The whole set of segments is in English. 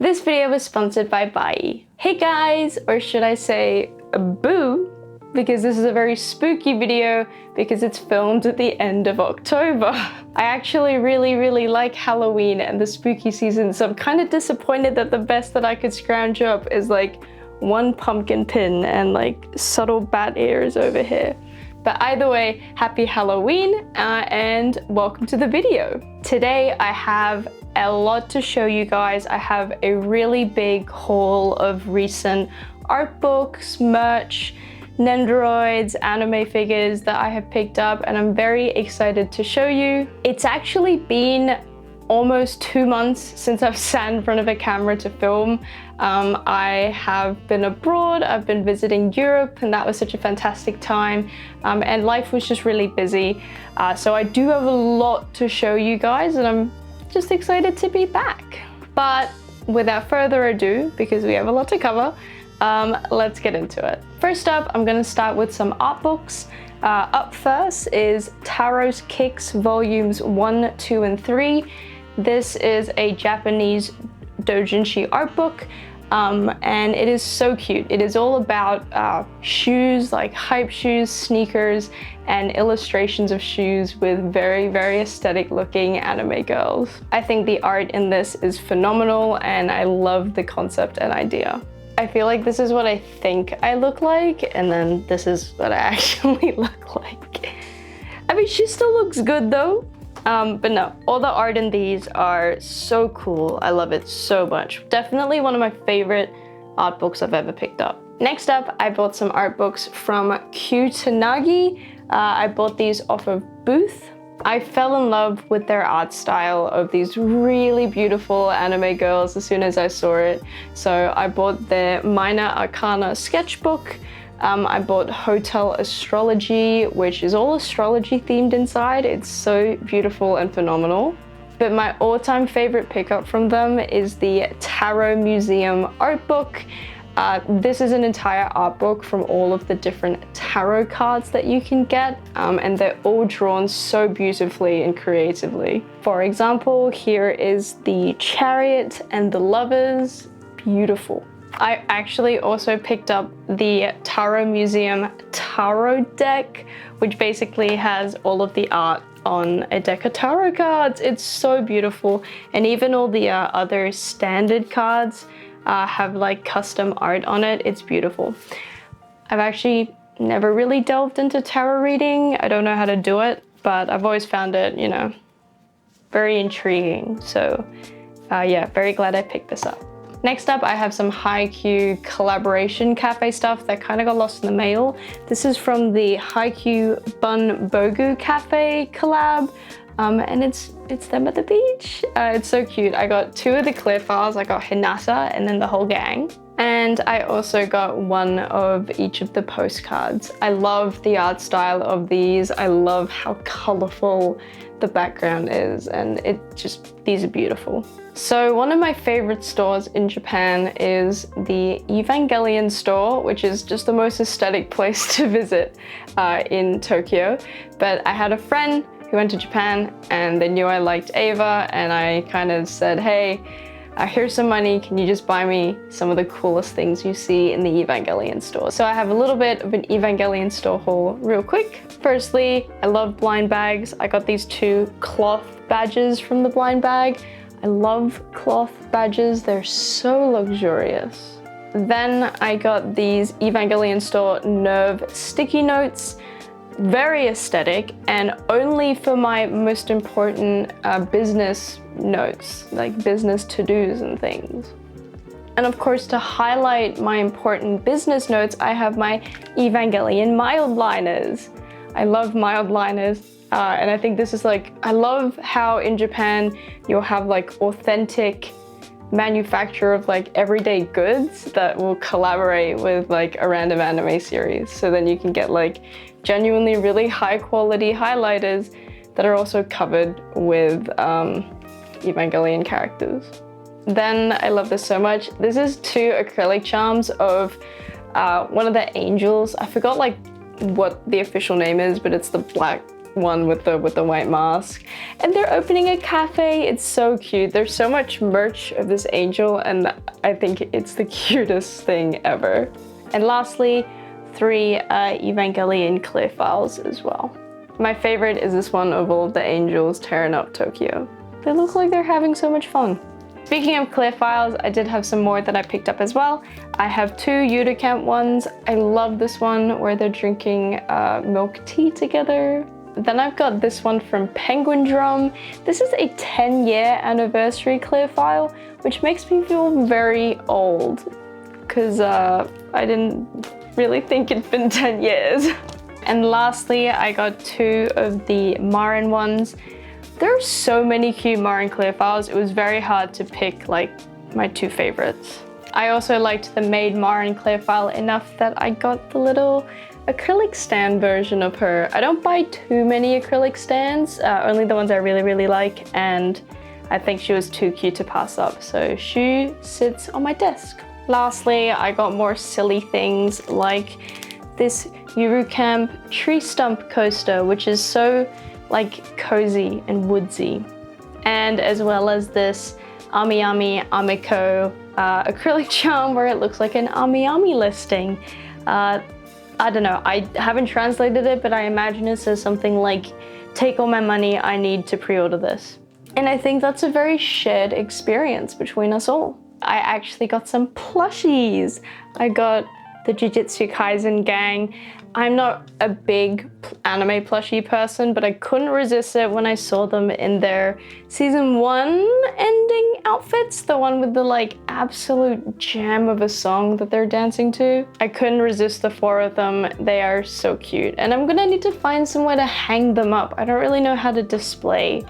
This video was sponsored by Bai. Hey guys, or should I say boo, because this is a very spooky video because it's filmed at the end of October. I actually really like Halloween and the spooky season, so I'm kind of disappointed that the best that I could scrounge up is like one pumpkin pin and like subtle bat ears over here. But either way, happy Halloween and welcome to the video. Today I have a lot to show you guys. I have a really big haul of recent art books, merch, Nendoroids, anime figures that I have picked up, and I'm very excited to show you. It's actually been almost 2 months since I've sat in front of a camera to film. I have been abroad, I've been visiting Europe, and that was such a fantastic time, and life was just really busy. So I do have a lot to show you guys, and I'm just excited to be back. But without further ado, because we have a lot to cover, let's get into it. First up, I'm going to start with some art books. Up first is Taro's Kicks Volumes 1, 2, and 3. This is a Japanese doujinshi art book, and it is so cute. It is all about shoes, like hype shoes, sneakers, and illustrations of shoes with very aesthetic looking anime girls. I think the art in this is phenomenal, and I love the concept and idea. I feel like this is what I think I look like, and then this is what I actually look like. I mean, she still looks good though. But no, all the art in these are so cool. I love it so much. Definitely one of my favorite art books I've ever picked up. Next up, I bought some art books from Kutanagi. I bought these off of Booth. I fell in love with their art style of these really beautiful anime girls as soon as I saw it. So I bought their Minor Arcana sketchbook. I bought Hotel Astrology, which is all astrology themed inside. It's so beautiful and phenomenal. But my all-time favorite pickup from them is the Tarot Museum art book. This is an entire art book from all of the different tarot cards that you can get, and they're all drawn so beautifully and creatively. For example, here is the Chariot and the Lovers. Beautiful. I actually also picked up the Tarot Museum Tarot deck, which basically has all of the art on a deck of tarot cards. It's so beautiful, and even all the other standard cards have like custom art on it. It's beautiful. I've actually never really delved into tarot reading. I don't know how to do it, but I've always found it, you know, very intriguing. So yeah, very glad I picked this up. Next up, I have some Haikyuu collaboration cafe stuff that kind of got lost in the mail. This is from the Haikyuu Bun Bogu Cafe collab. And it's them at the beach. It's so cute. I got 2 of the clear files. I got Hinata and then the whole gang. And I also got 1 of each of the postcards. I love the art style of these. I love how colorful the background is, and these are beautiful. So one of my favorite stores in Japan is the Evangelion store, which is just the most aesthetic place to visit in Tokyo. But I had a friend who went to Japan and they knew I liked Ava, and I kind of said, hey, here's some money, can you just buy me some of the coolest things you see in the Evangelion store? So I have a little bit of an Evangelion store haul real quick. Firstly, I love blind bags. I got these 2 cloth badges from the blind bag. I love cloth badges, they're so luxurious. Then I got these Evangelion store Nerve sticky notes. Very aesthetic, and only for my most important business notes, like business to-dos and things. And of course, to highlight my important business notes, I have my Evangelion mild liners. I love mild liners, and I think this is like, I love how in Japan you'll have like authentic manufacturer of like everyday goods that will collaborate with like a random anime series. So then you can get like genuinely really high quality highlighters that are also covered with Evangelion characters. Then I love this so much. This is 2 acrylic charms of one of the angels. I forgot like what the official name is, but it's the black one with the white mask. And they're opening a cafe. It's so cute. There's so much merch of this angel, and I think it's the cutest thing ever. And lastly, 3 Evangelion clear files as well. My favorite is this one of all of the angels tearing up Tokyo. They look like they're having so much fun. Speaking of clear files, I did have some more that I picked up as well. I have 2 Yuta Camp ones. I love this one where they're drinking milk tea together. Then I've got this one from Penguin Drum. This is a 10-year anniversary clear file, which makes me feel very old because I didn't really think it'd been 10 years. And lastly, I got 2 of the Marin ones. There are so many cute Marin clear files. It was very hard to pick like my 2 favorites. I also liked the Maid Marin clear file enough that I got the little acrylic stand version of her. I don't buy too many acrylic stands, only the ones I really like, and I think she was too cute to pass up, so she sits on my desk. Lastly, I got more silly things like this Yuru Camp tree stump coaster, which is so like cozy and woodsy, and as well as this Ami Ami Amiko acrylic charm where it looks like an Ami Ami listing. I don't know, I haven't translated it, but I imagine it says something like, take all my money, I need to pre-order this. And I think that's a very shared experience between us all. I actually got some plushies. I got the Jujutsu Kaisen gang. I'm not a big anime plushie person, but I couldn't resist it when I saw them in their season 1 ending outfits, the one with the like absolute gem of a song that they're dancing to. I couldn't resist the 4 of them. They are so cute, and I'm gonna need to find somewhere to hang them up. I don't really know how to display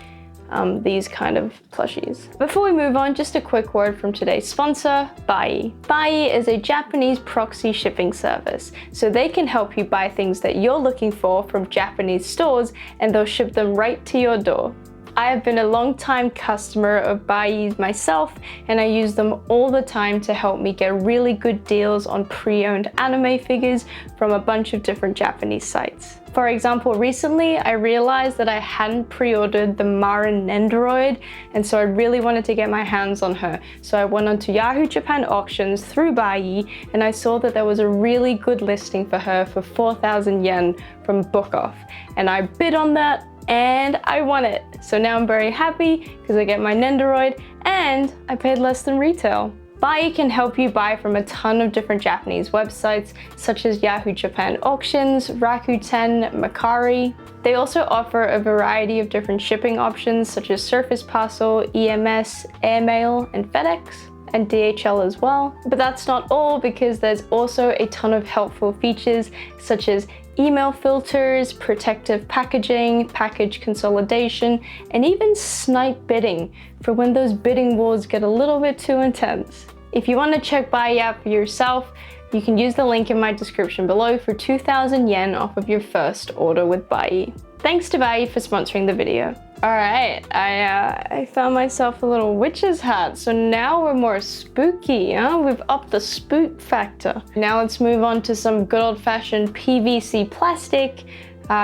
these kind of plushies. Before we move on, just a quick word from today's sponsor, Bai. Bai is a Japanese proxy shipping service, so they can help you buy things that you're looking for from Japanese stores, and they'll ship them right to your door. I have been a long-time customer of Bai's myself, and I use them all the time to help me get really good deals on pre-owned anime figures from a bunch of different Japanese sites. For example, recently I realized that I hadn't pre-ordered the Marin Nendoroid, and so I really wanted to get my hands on her. So I went onto Yahoo Japan auctions through Bai, and I saw that there was a really good listing for her for 4,000 yen from Book Off, and I bid on that, and I won it. So now I'm very happy because I get my Nendoroid and I paid less than retail. Bai can help you buy from a ton of different Japanese websites such as Yahoo Japan Auctions, Rakuten, Mercari. They also offer a variety of different shipping options such as Surface Parcel, EMS, Airmail, and FedEx, and DHL as well. But that's not all, because there's also a ton of helpful features such as email filters, protective packaging, package consolidation, and even snipe bidding for when those bidding wars get a little bit too intense. If you want to check Bai out for yourself, you can use the link in my description below for 2,000 yen off of your first order with Bai. Thanks to Bai for sponsoring the video. Alright, I found myself a little witch's hat, so now we're more spooky, huh? We've upped the spook factor. Now let's move on to some good old-fashioned PVC plastic,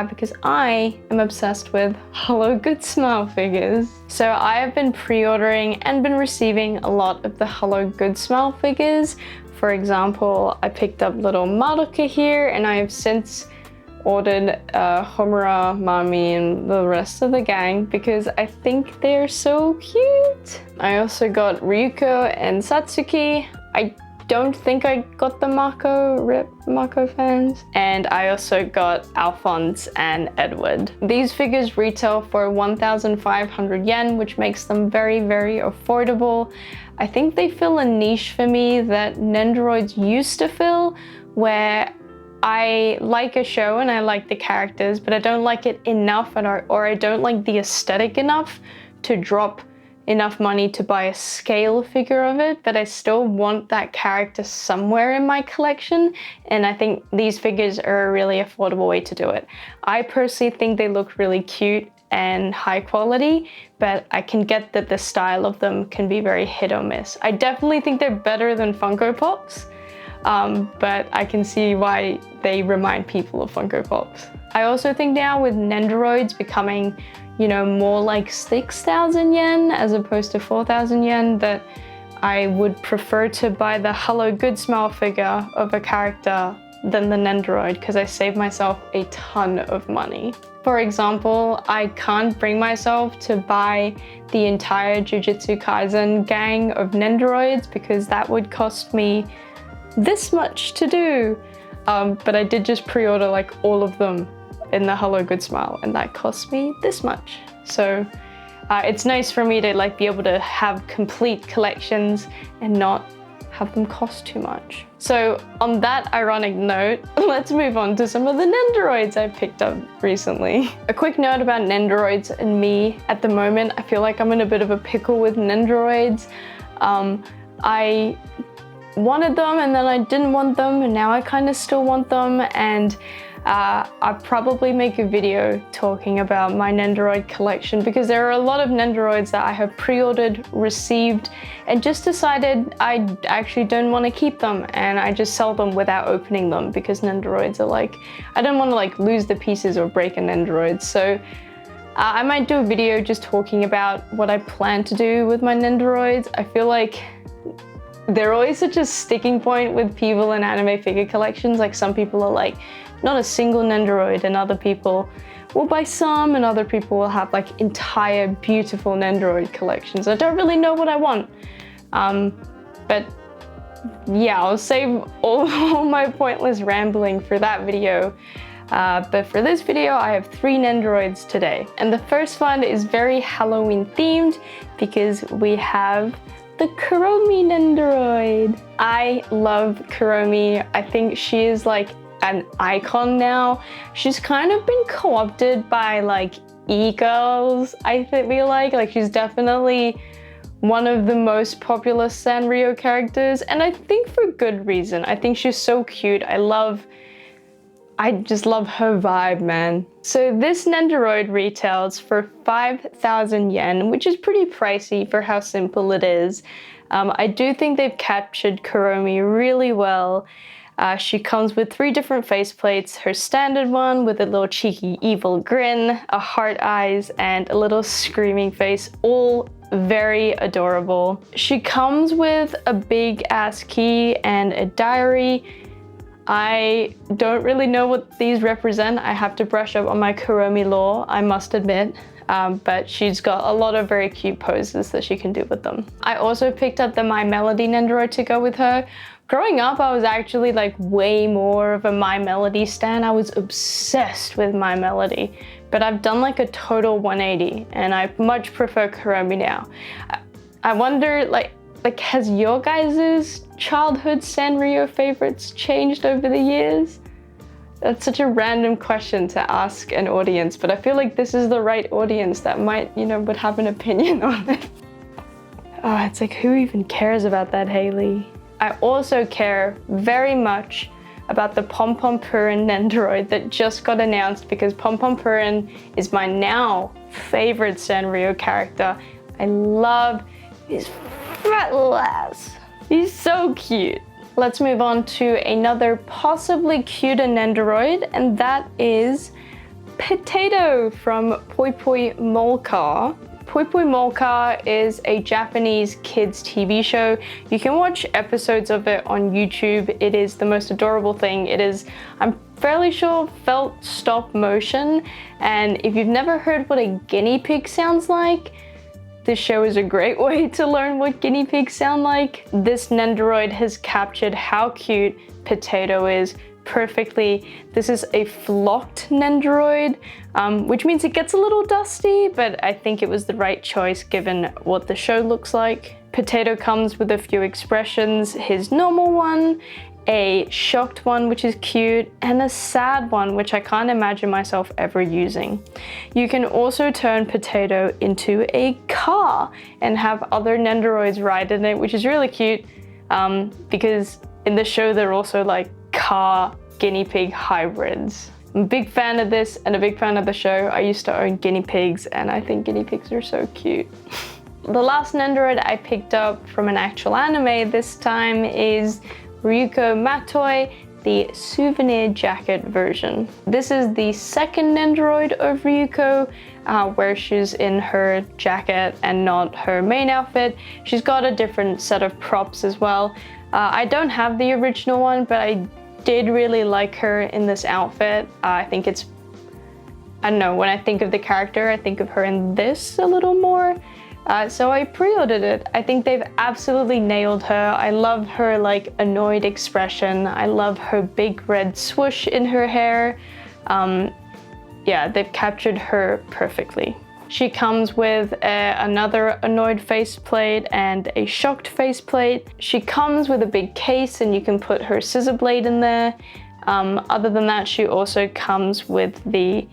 because I am obsessed with Hello Good Smile figures. So I have been pre-ordering and been receiving a lot of the Hello Good Smile figures. For example, I picked up little Madoka here, and I have since ordered Homura, Mami, and the rest of the gang because I think they're so cute. I also got Ryuuko and Satsuki. I don't think I got the Mako, rip Mako fans. And I also got Alphonse and Edward. These figures retail for 1,500 yen, which makes them very, very affordable. I think they fill a niche for me that Nendoroids used to fill, where I like a show and I like the characters, but I don't like it enough, or I don't like the aesthetic enough to drop enough money to buy a scale figure of it, but I still want that character somewhere in my collection, and I think these figures are a really affordable way to do it. I personally think they look really cute and high quality, but I can get that the style of them can be very hit or miss. I definitely think they're better than Funko Pops, but I can see why they remind people of Funko Pops. I also think now with Nendoroids becoming, you know, more like 6,000 yen as opposed to 4,000 yen, that I would prefer to buy the Hello Good Smile figure of a character than the Nendoroid, because I save myself a ton of money. For example, I can't bring myself to buy the entire Jujutsu Kaisen gang of Nendoroids because that would cost me this much to do. But I did just pre-order like all of them in the Hello Good Smile, and that cost me this much. So it's nice for me to like be able to have complete collections and not have them cost too much. So on that ironic note, let's move on to some of the Nendoroids I picked up recently. A quick note about Nendoroids and me. At the moment, I feel like I'm in a bit of a pickle with Nendoroids. I wanted them and then I didn't want them, and now I kind of still want them, and I'll probably make a video talking about my Nendoroid collection, because there are a lot of Nendoroids that I have pre-ordered, received, and just decided I actually don't want to keep them, and I just sell them without opening them, because Nendoroids are like, I don't want to like lose the pieces or break a Nendoroid. So I might do a video just talking about what I plan to do with my Nendoroids. I feel like they're always such a sticking point with people in anime figure collections. Like some people are like, not a single Nendoroid, and other people will buy some, and other people will have like entire beautiful Nendoroid collections. I don't really know what I want. But yeah, I'll save all my pointless rambling for that video. But for this video, I have 3 Nendoroids today. And the first one is very Halloween themed because we have the Kuromi Nendoroid. I love Kuromi. I think she is like an icon now. She's kind of been co-opted by like e-girls, I feel like she's definitely one of the most popular Sanrio characters, and I think for good reason. I think she's so cute. I just love her vibe, man. So this Nendoroid retails for 5,000 yen, which is pretty pricey for how simple it is. I do think they've captured Kuromi really well. She comes with 3 different faceplates, her standard one with a little cheeky evil grin, a heart eyes, and a little screaming face, all very adorable. She comes with a big ass key and a diary. I don't really know what these represent. I have to brush up on my Kuromi lore, I must admit. But she's got a lot of very cute poses that she can do with them. I also picked up the My Melody Nendoroid to go with her. Growing up, I was actually like way more of a My Melody stan. I was obsessed with My Melody, but I've done like a total 180 and I much prefer Kuromi now. I wonder like has your guys' childhood Sanrio favorites changed over the years? That's such a random question to ask an audience, but I feel like this is the right audience that might, you know, would have an opinion on it. Oh, it's like, who even cares about that, Haley? I also care very much about the Pom Pom Purin Nendoroid that just got announced, because Pom Pom Purin is my now favorite Sanrio character. I love his fat little ass. He's so cute. Let's move on to another possibly cuter Nendoroid, and that is Potato from Poi Poi Molcar. Poi Poi Molcar is a Japanese kids TV show. You can watch episodes of it on YouTube. It is the most adorable thing. It is, I'm fairly sure, felt stop motion. And if you've never heard what a guinea pig sounds like, this show is a great way to learn what guinea pigs sound like. This Nendoroid has captured how cute Potato is perfectly. This is a flocked Nendoroid, which means it gets a little dusty, but I think it was the right choice given what the show looks like. Potato comes with a few expressions, his normal one, a shocked one, which is cute, and a sad one, which I can't imagine myself ever using. You can also turn Potato into a car and have other Nendoroids ride in it, which is really cute, because in the show they're also like car guinea pig hybrids. I'm a big fan of this and a big fan of the show. I used to own guinea pigs and I think guinea pigs are so cute. The last Nendoroid I picked up from an actual anime this time is Ryuuko Matoi. the Souvenir jacket version. This is the second Nendoroid of Ryuuko, where she's in her jacket and not her main outfit. She's got a different set of props as well. I don't have the original one, but I did really like her in this outfit. I think it's, I don't know, when I think of the character, I think of her in this a little more. So I pre-ordered it. I think they've absolutely nailed her. I love her like annoyed expression. I love her big red swoosh in her hair. Yeah, they've captured her perfectly. She comes with another annoyed faceplate and a shocked faceplate. She comes with a big case and you can put her scissor blade in there. Other than that, she also comes with the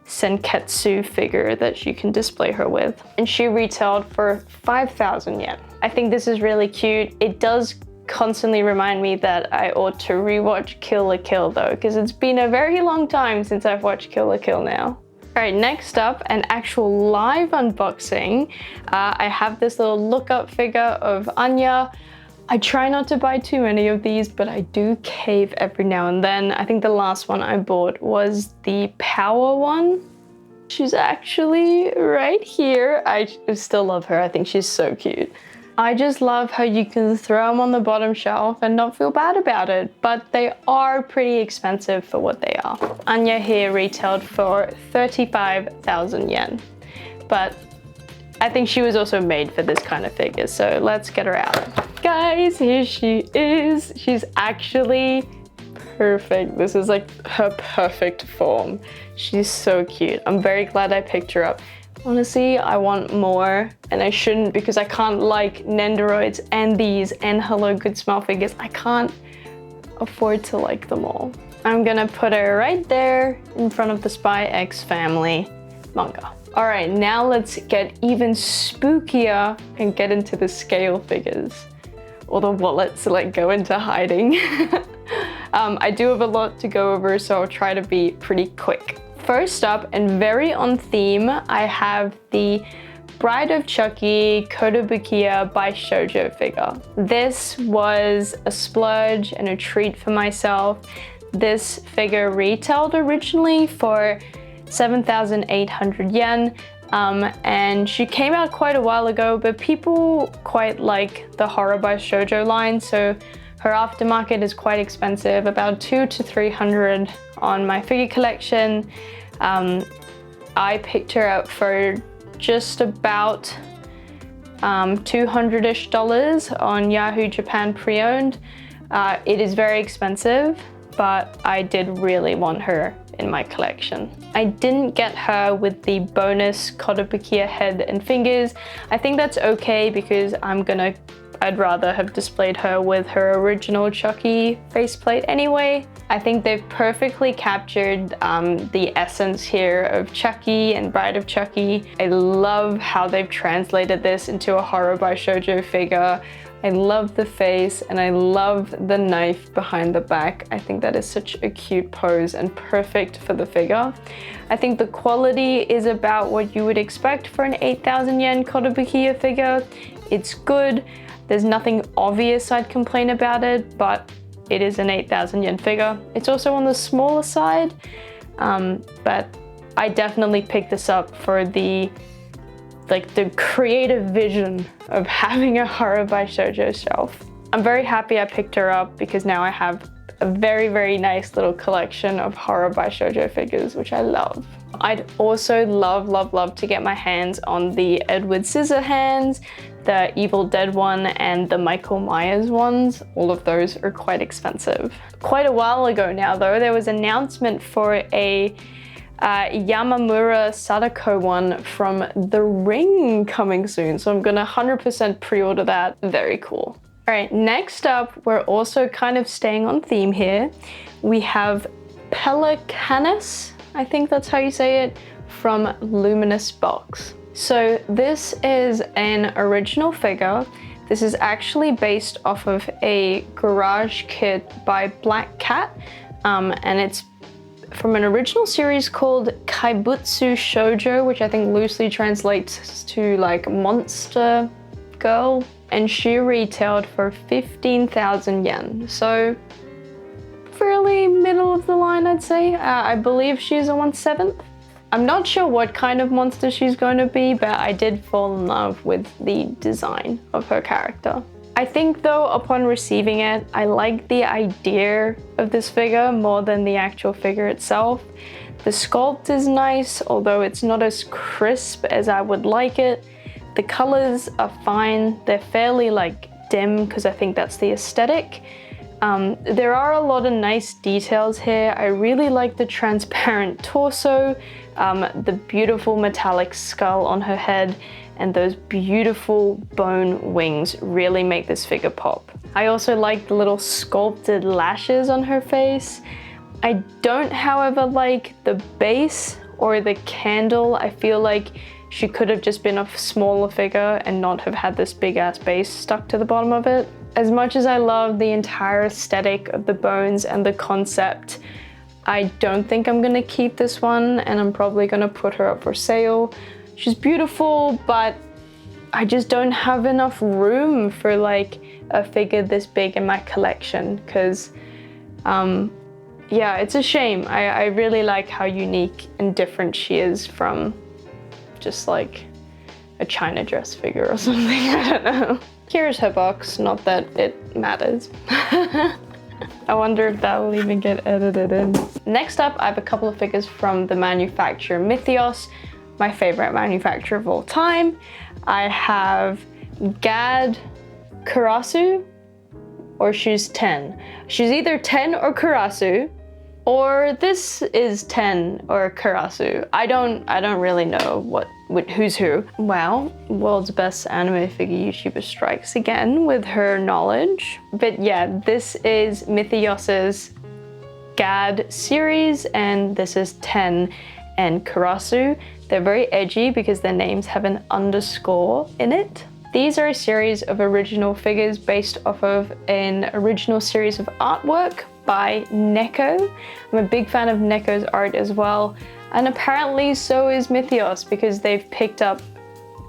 Senketsu figure that you can display her with. And she retailed for 5,000 yen. I think this is really cute. It does constantly remind me that I ought to rewatch Kill la Kill though, because it's been a very long time since I've watched Kill la Kill now. Alright, next up, an actual live unboxing. I have this little look-up figure of Anya. I try not to buy too many of these, but I do cave every now and then. I think the last one I bought was the Power one. She's actually right here. I still love her. I think she's so cute. I just love how you can throw them on the bottom shelf and not feel bad about it, but they are pretty expensive for what they are. Anya here retailed for 35,000 yen, but I think she was also made for this kind of figure, so let's get her out. Guys, here she is. She's actually perfect. This is like her perfect form. She's so cute. I'm very glad I picked her up. Honestly, I want more, and I shouldn't because I can't like Nendoroids and these and Hello Good Smell figures. I can't afford to like them all. I'm gonna put her right there in front of the Spy X Family manga. All right, now let's get even spookier and get into the scale figures, or the wallets like go into hiding. I do have a lot to go over, so I'll try to be pretty quick. First up, and very on theme, I have the Bride of Chucky Kotobukiya by Shoujo figure. This was a splurge and a treat for myself. This figure retailed originally for 7,800 yen, and she came out quite a while ago, but people quite like the Horror by Shoujo line, so her aftermarket is quite expensive, about 200 to 300 on my figure collection. I picked her up for just about $200-ish on Yahoo Japan pre-owned. It is very expensive, but I did really want her in my collection. I didn't get her with the bonus Kotobukiya head and fingers. I think that's okay because I'd rather have displayed her with her original Chucky faceplate anyway. I think they've perfectly captured the essence here of Chucky and Bride of Chucky. I love how they've translated this into a Horror by Shoujo figure. I love the face and I love the knife behind the back. I think that is such a cute pose and perfect for the figure. I think the quality is about what you would expect for an 8,000 yen Kotobukiya figure. It's good. There's nothing obvious I'd complain about it, but it is an 8,000 yen figure. It's also on the smaller side, but I definitely picked this up for the creative vision of having a Horror by Shoujo shelf. I'm very happy I picked her up because now I have a very, very nice little collection of Horror by Shoujo figures, which I love. I'd also love to get my hands on the Edward Scissorhands, the Evil Dead one, and the Michael Myers ones. All of those are quite expensive. Quite a while ago now though, there was an announcement for a Yamamura Sadako one from The Ring coming soon, so I'm gonna 100% pre-order that. Very cool. All right, next up, we're also kind of staying on theme here. We have Pelecanus, I think that's how you say it, from Luminous box. So this is an original figure. This is actually based off of a garage kit by Black Cat, and it's from an original series called Kaibutsu Shoujo, which I think loosely translates to like Monster Girl, and she retailed for 15,000 yen. So fairly middle of the line, I'd say. I believe she's a 1/7. I'm not sure what kind of monster she's going to be, but I did fall in love with the design of her character. I think though, upon receiving it, I like the idea of this figure more than the actual figure itself. The sculpt is nice, although it's not as crisp as I would like it. The colors are fine. They're fairly like dim because I think that's the aesthetic. There are a lot of nice details here. I really like the transparent torso, the beautiful metallic skull on her head, and those beautiful bone wings really make this figure pop. I also like the little sculpted lashes on her face. I don't, however, like the base or the candle. I feel like she could have just been a smaller figure and not have had this big ass base stuck to the bottom of it. As much as I love the entire aesthetic of the bones and the concept, I don't think I'm gonna keep this one, and I'm probably gonna put her up for sale. She's beautiful, but I just don't have enough room for like a figure this big in my collection, because yeah, it's a shame. I really like how unique and different she is from just like a China dress figure or something, I don't know. Here's her box, not that it matters. I wonder if that will even get edited in. Next up, I have a couple of figures from the manufacturer Myethos, my favorite manufacturer of all time. I have G.A.D, Karasu, or she's 10. She's either 10 or Karasu, or this is 10 or Karasu. I don't really know who's who. Wow, world's best anime figure YouTuber strikes again with her knowledge. But yeah, this is Myethos's G.A.D series, and this is 10 and Karasu. They're very edgy because their names have an underscore in it. These are a series of original figures based off of an original series of artwork by Neko. I'm a big fan of Neko's art as well, and apparently so is Myethos, because they've picked up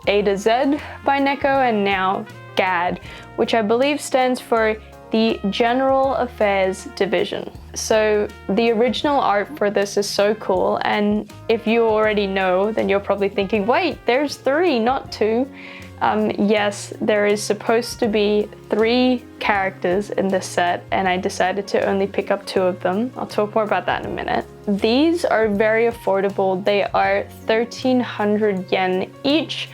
A to Z by Neko and now G.A.D, which I believe stands for the General Affairs Division. So the original art for this is so cool, and if you already know, then you're probably thinking, wait, there's 3, not 2. Yes, there is supposed to be 3 characters in this set, and I decided to only pick up 2 of them. I'll talk more about that in a minute. These are very affordable. They are 1,300 yen each,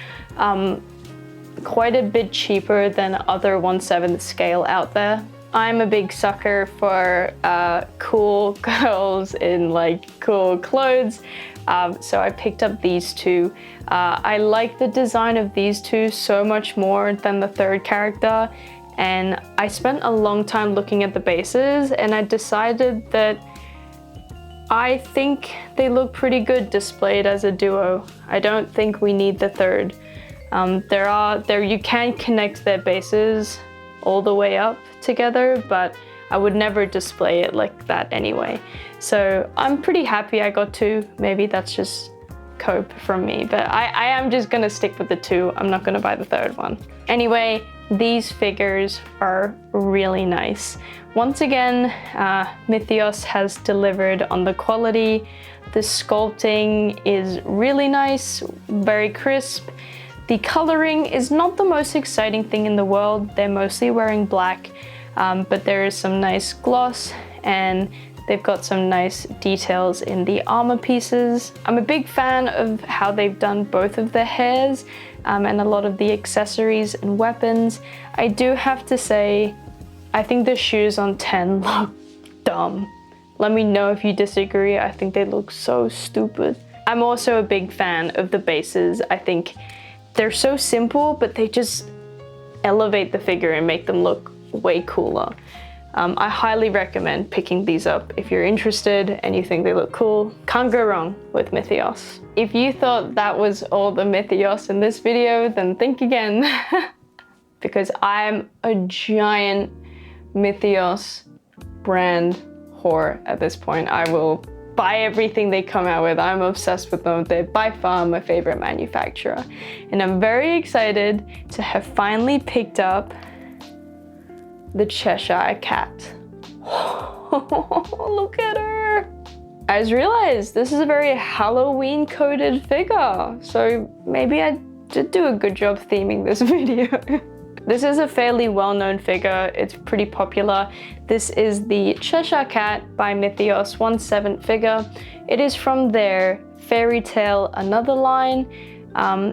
quite a bit cheaper than other 1/7 scale out there. I'm a big sucker for cool girls in like cool clothes. So I picked up these 2. I like the design of these 2 so much more than the 3rd character, and I spent a long time looking at the bases, and I decided that I think they look pretty good displayed as a duo. I don't think we need the 3rd. You can connect their bases all the way up together, but I would never display it like that anyway. So I'm pretty happy I got 2. Maybe that's just cope from me, but I am just gonna stick with the 2. I'm not gonna buy the 3rd one. Anyway, these figures are really nice. Once again, Myethos has delivered on the quality. The sculpting is really nice, very crisp. The coloring is not the most exciting thing in the world. They're mostly wearing black, but there is some nice gloss, and they've got some nice details in the armor pieces. I'm a big fan of how they've done both of their hairs and a lot of the accessories and weapons. I do have to say, I think the shoes on 10 look dumb. Let me know if you disagree. I think they look so stupid. I'm also a big fan of the bases. I think they're so simple, but they just elevate the figure and make them look way cooler. I highly recommend picking these up if you're interested and you think they look cool. Can't go wrong with Myethos. If you thought that was all the Myethos in this video, then think again. Because I'm a giant Myethos brand whore at this point. I will buy everything they come out with. I'm obsessed with them. They're by far my favorite manufacturer. And I'm very excited to have finally picked up the Cheshire cat. Look at her. I just realized this is a very Halloween coded figure. So maybe I did do a good job theming this video. This is a fairly well-known figure. It's pretty popular. This is the Cheshire Cat by Myethos 1/7 figure. It is from their FairyTale Another line.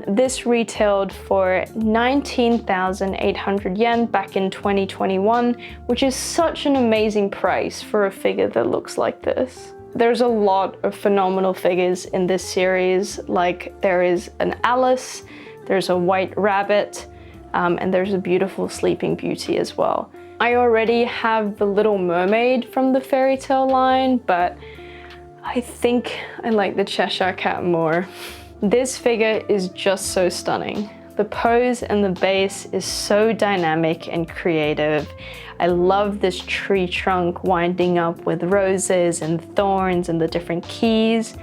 This retailed for 19,800 yen back in 2021, which is such an amazing price for a figure that looks like this. There's a lot of phenomenal figures in this series, like there is an Alice, there's a White Rabbit, and there's a beautiful Sleeping Beauty as well. I already have the Little Mermaid from the FairyTale line, but I think I like the Cheshire Cat more. This figure is just so stunning. The pose and the base is so dynamic and creative. I love this tree trunk winding up with roses and thorns and the different keys.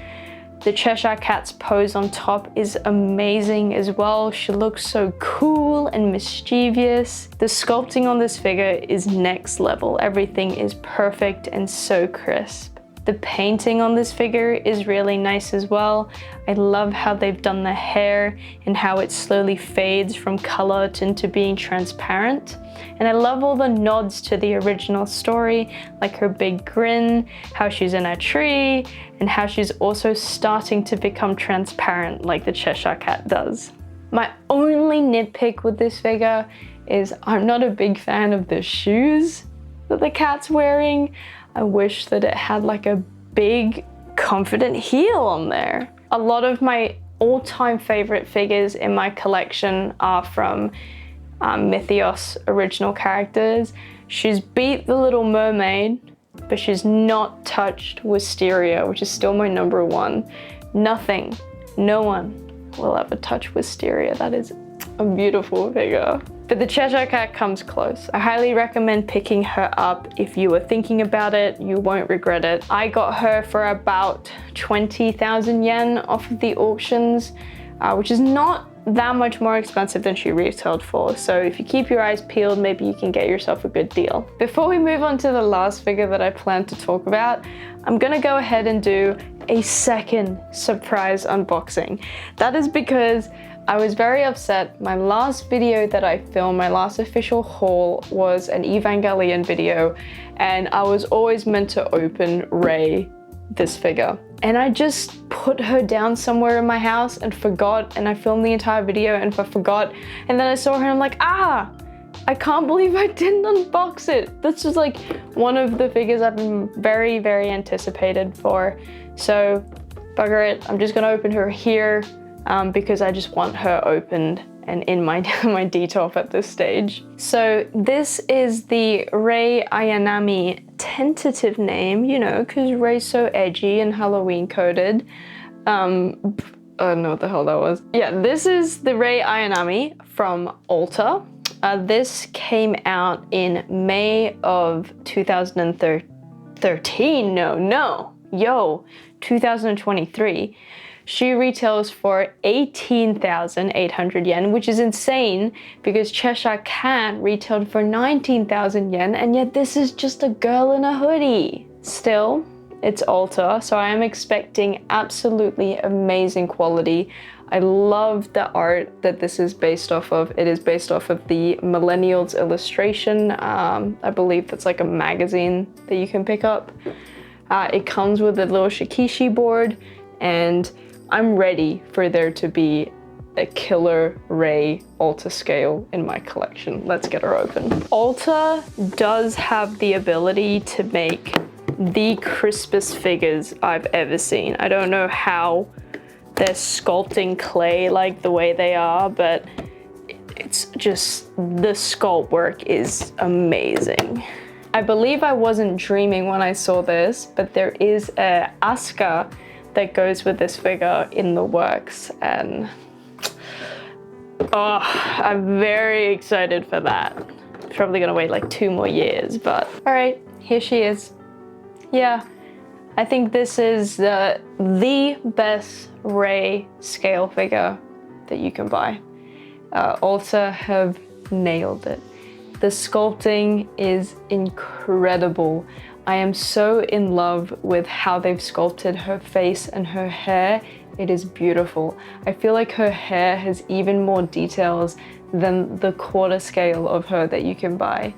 The Cheshire Cat's pose on top is amazing as well. She looks so cool and mischievous. The sculpting on this figure is next level. Everything is perfect and so crisp. The painting on this figure is really nice as well. I love how they've done the hair and how it slowly fades from color into being transparent. And I love all the nods to the original story, like her big grin, how she's in a tree, and how she's also starting to become transparent like the Cheshire Cat does. My only nitpick with this figure is I'm not a big fan of the shoes that the cat's wearing. I wish that it had like a big confident heel on there. A lot of my all-time favorite figures in my collection are from Myethos original characters. She's beat the Little Mermaid, but she's not touched Wisteria, which is still my #1. Nothing, no one will ever touch Wisteria. That is a beautiful figure. But the Cheshire Cat comes close. I highly recommend picking her up if you were thinking about it. You won't regret it. I got her for about 20,000 yen off of the auctions, which is not that much more expensive than she retailed for. So if you keep your eyes peeled, maybe you can get yourself a good deal. Before we move on to the last figure that I plan to talk about, I'm gonna go ahead and do a second surprise unboxing. That is because I was very upset. My last video that I filmed, my last official haul, was an Evangelion video, and I was always meant to open Rei, this figure. And I just put her down somewhere in my house and forgot, and I filmed the entire video and I forgot. And then I saw her and I'm like, I can't believe I didn't unbox it. This is like one of the figures I've been very, very anticipated for. So bugger it, I'm just gonna open her here. Because I just want her opened and in my detolf at this stage. So this is the Rei Ayanami tentative name, you know, because Rei's so edgy and Halloween coded. I don't know what the hell that was. Yeah, this is the Rei Ayanami from Alta. This came out in May of 2013. 2023. She retails for 18,800 yen, which is insane because Cheshire Cat retailed for 19,000 yen, and yet this is just a girl in a hoodie. Still, it's Alta, so I am expecting absolutely amazing quality. I love the art that this is based off of. It is based off of the Millennials illustration. I believe that's like a magazine that you can pick up. It comes with a little shikishi board, and I'm ready for there to be a killer Rei Alta scale in my collection. Let's get her open. Alta does have the ability to make the crispest figures I've ever seen. I don't know how they're sculpting clay like the way they are, but it's just, the sculpt work is amazing. I believe I wasn't dreaming when I saw this, but there is a Asuka that goes with this figure in the works, and I'm very excited for that. Probably gonna wait like 2 more years, but all right, here she is. Yeah, I think this is the best Rei scale figure that you can buy. Alta have nailed it. The sculpting is incredible. I am so in love with how they've sculpted her face and her hair. It is beautiful. I feel like her hair has even more details than the quarter scale of her that you can buy.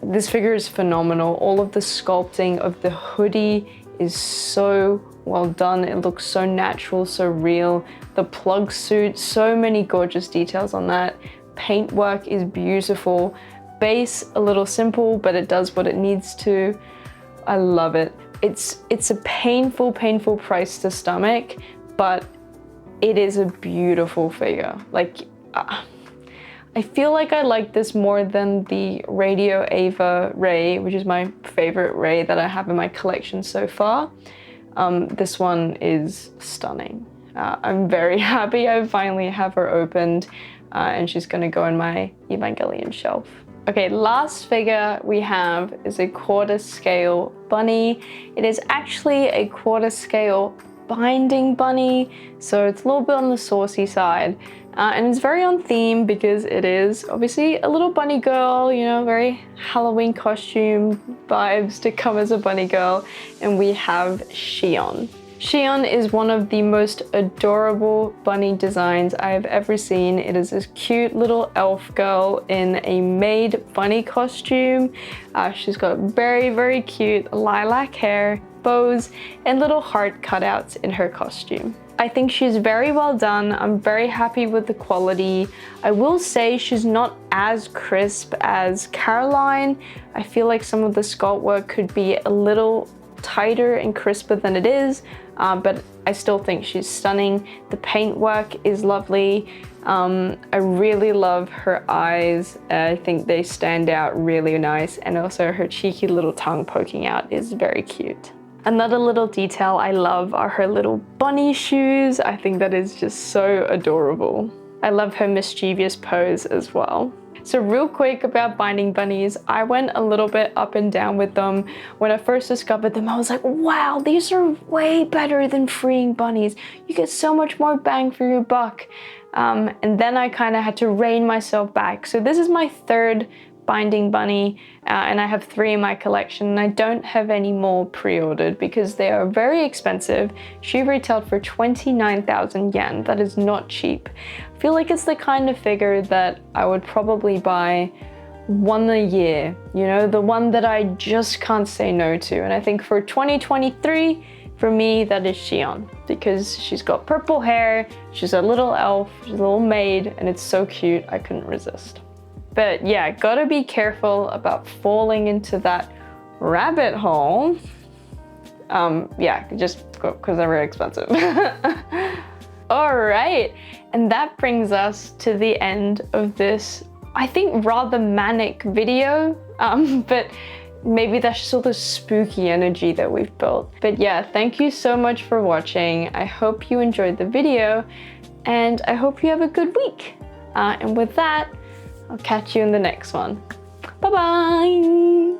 This figure is phenomenal. All of the sculpting of the hoodie is so well done. It looks so natural, so real. The plug suit, so many gorgeous details on that. Paintwork is beautiful. Base, a little simple, but it does what it needs to. I love it. It's a painful price to stomach, but it is a beautiful figure. Like, I feel like I like this more than the Radio Ava Ray, which is my favorite Ray that I have in my collection so far. This one is stunning. I'm very happy I finally have her opened, and she's gonna go in my Evangelion shelf. Okay, last figure we have is a quarter scale bunny. It is actually a quarter scale binding bunny, so it's a little bit on the saucy side. And it's very on theme because it is obviously a little bunny girl, you know, very Halloween costume vibes to come as a bunny girl. And we have Shion. Shion is one of the most adorable bunny designs I have ever seen. It is this cute little elf girl in a maid bunny costume. She's got very cute lilac hair, bows, and little heart cutouts in her costume. I think she's very well done. I'm very happy with the quality. I will say she's not as crisp as Caroline. I feel like some of the sculpt work could be a little tighter and crisper than it is, but I still think she's stunning. The paintwork is lovely. I really love her eyes. I think they stand out really nice, and also her cheeky little tongue poking out is very cute. Another little detail I love are her little bunny shoes. I think that is just so adorable. I love her mischievous pose as well. So real quick about binding bunnies, I went a little bit up and down with them. When I first discovered them, I was like, wow, these are way better than freeing bunnies. You get so much more bang for your buck. And then I kind of had to rein myself back. So this is my third binding bunny, and I have 3 in my collection, and I don't have any more pre-ordered because they are very expensive. She retailed for 29,000 yen. That is not cheap. I feel like it's the kind of figure that I would probably buy one a year, you know, the one that I just can't say no to. And I think for 2023, for me, that is Shion, because she's got purple hair, she's a little elf, she's a little maid, and it's so cute, I couldn't resist. But yeah, gotta be careful about falling into that rabbit hole. Yeah, just because they're very expensive. All right, and that brings us to the end of this, I think, rather manic video, but maybe that's just all the spooky energy that we've built. But yeah, thank you so much for watching. I hope you enjoyed the video, and I hope you have a good week. And with that, I'll catch you in the next one. Bye-bye!